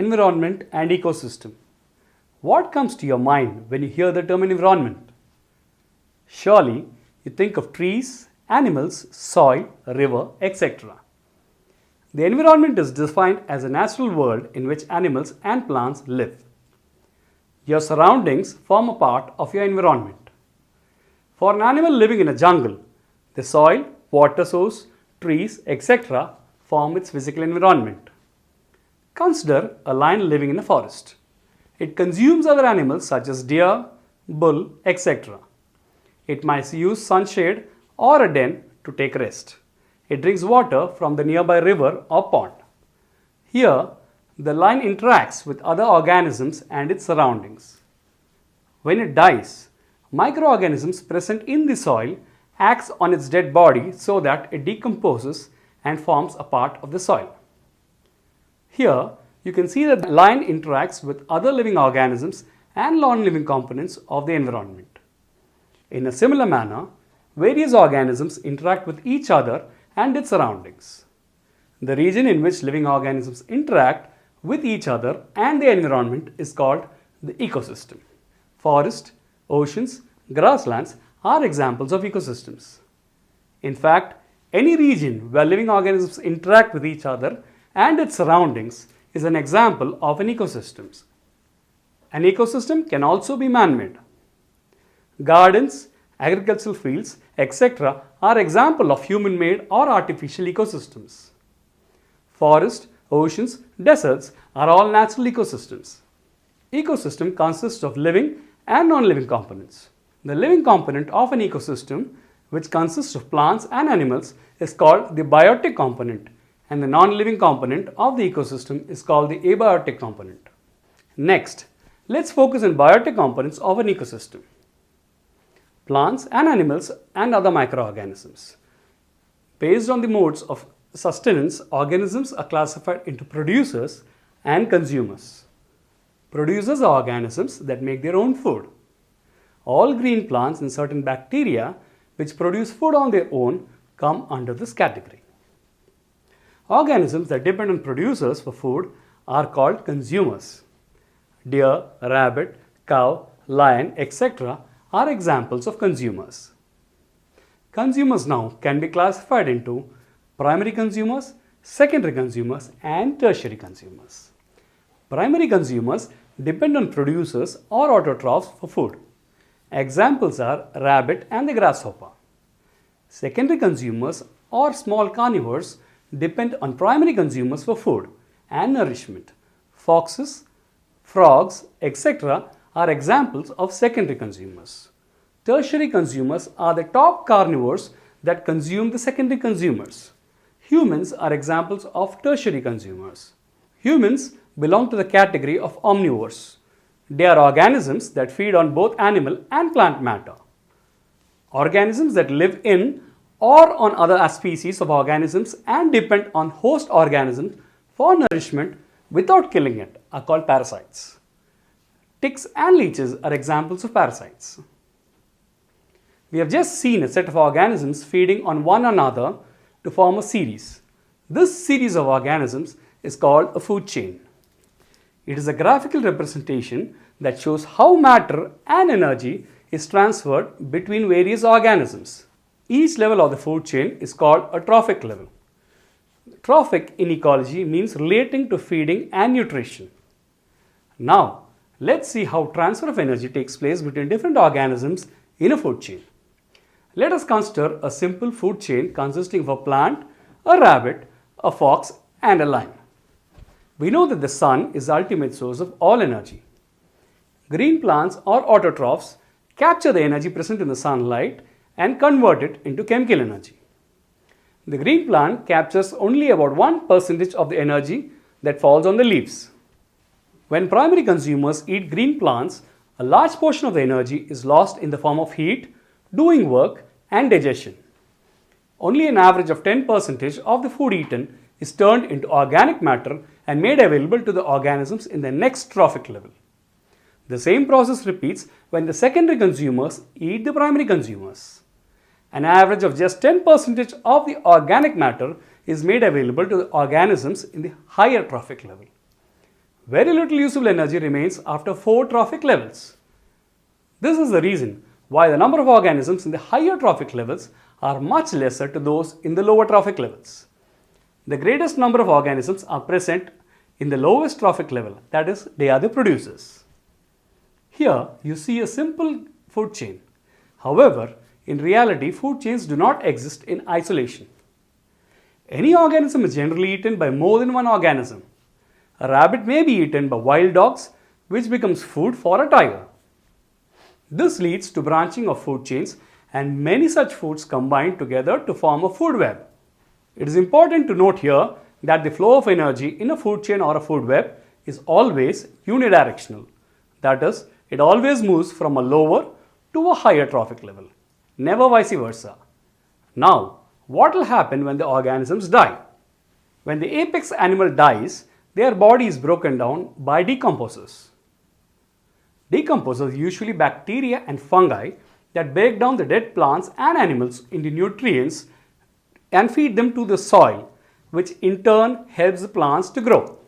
environment and ecosystem. What comes to your mind when you hear the term environment? Surely you think of trees, animals, soil, river, etc. The environment is defined as a natural world in which animals and plants live. Your surroundings form a part of your environment. For an animal living in a jungle, the soil, water source, trees, etc. form its physical environment. Consider a lion living in a forest. It consumes other animals such as deer, bull, etc. It might use sunshade or a den to take rest. It drinks water from the nearby river or pond. Here, the lion interacts with other organisms and its surroundings. When it dies, microorganisms present in the soil acts on its dead body so that it decomposes and forms a part of the soil. Here, you can see that the lion interacts with other living organisms and non-living components of the environment. In a similar manner, various organisms interact with each other and its surroundings. The region in which living organisms interact with each other and the environment is called the ecosystem. Forests, oceans, grasslands are examples of ecosystems. In fact, any region where living organisms interact with each other and its surroundings is an example of an ecosystem. An ecosystem can also be man-made. Gardens, agricultural fields, etc. are examples of human-made or artificial ecosystems. Forests, oceans, deserts are all natural ecosystems. Ecosystem consists of living and non-living components. The living component of an ecosystem, which consists of plants and animals, is called the biotic component, and the non-living component of the ecosystem is called the abiotic component. Next, let's focus on biotic components of an ecosystem. Plants and animals and other microorganisms. Based on the modes of sustenance, organisms are classified into producers and consumers. Producers are organisms that make their own food. All green plants and certain bacteria which produce food on their own come under this category. Organisms that depend on producers for food are called consumers. Deer, rabbit, cow, lion, etc. are examples of consumers. Consumers now can be classified into primary consumers, secondary consumers, and tertiary consumers. Primary consumers depend on producers or autotrophs for food. Examples are rabbit and the grasshopper. Secondary consumers or small carnivores depend on primary consumers for food and nourishment. Foxes, frogs, etc. are examples of secondary consumers. Tertiary consumers are the top carnivores that consume the secondary consumers. Humans are examples of tertiary consumers. Humans belong to the category of omnivores. They are organisms that feed on both animal and plant matter. Organisms that live in or on other species of organisms and depend on host organisms for nourishment without killing it are called parasites. Ticks and leeches are examples of parasites. We have just seen a set of organisms feeding on one another to form a series. This series of organisms is called a food chain. It is a graphical representation that shows how matter and energy is transferred between various organisms. Each level of the food chain is called a trophic level. Trophic in ecology means relating to feeding and nutrition. Now, let's see how transfer of energy takes place between different organisms in a food chain. Let us consider a simple food chain consisting of a plant, a rabbit, a fox, and a lion. We know that the sun is the ultimate source of all energy. Green plants or autotrophs capture the energy present in the sunlight and convert it into chemical energy. The green plant captures only about 1% of the energy that falls on the leaves. When primary consumers eat green plants, a large portion of the energy is lost in the form of heat, doing work, and digestion. Only an average of 10% of the food eaten is turned into organic matter and made available to the organisms in the next trophic level. The same process repeats when the secondary consumers eat the primary consumers. An average of just 10% of the organic matter is made available to the organisms in the higher trophic level. Very little usable energy remains after 4 trophic levels. This is the reason why the number of organisms in the higher trophic levels are much lesser to those in the lower trophic levels. The greatest number of organisms are present in the lowest trophic level, that is, they are the producers. Here you see a simple food chain. However, in reality, food chains do not exist in isolation. Any organism is generally eaten by more than one organism. A rabbit may be eaten by wild dogs, which becomes food for a tiger. This leads to branching of food chains, and many such foods combine together to form a food web. It is important to note here that the flow of energy in a food chain or a food web is always unidirectional. That is, it always moves from a lower to a higher trophic level, never vice versa. Now, what will happen when the organisms die? When the apex animal dies, their body is broken down by decomposers. Decomposers are usually bacteria and fungi that break down the dead plants and animals into nutrients and feed them to the soil, which in turn helps the plants to grow.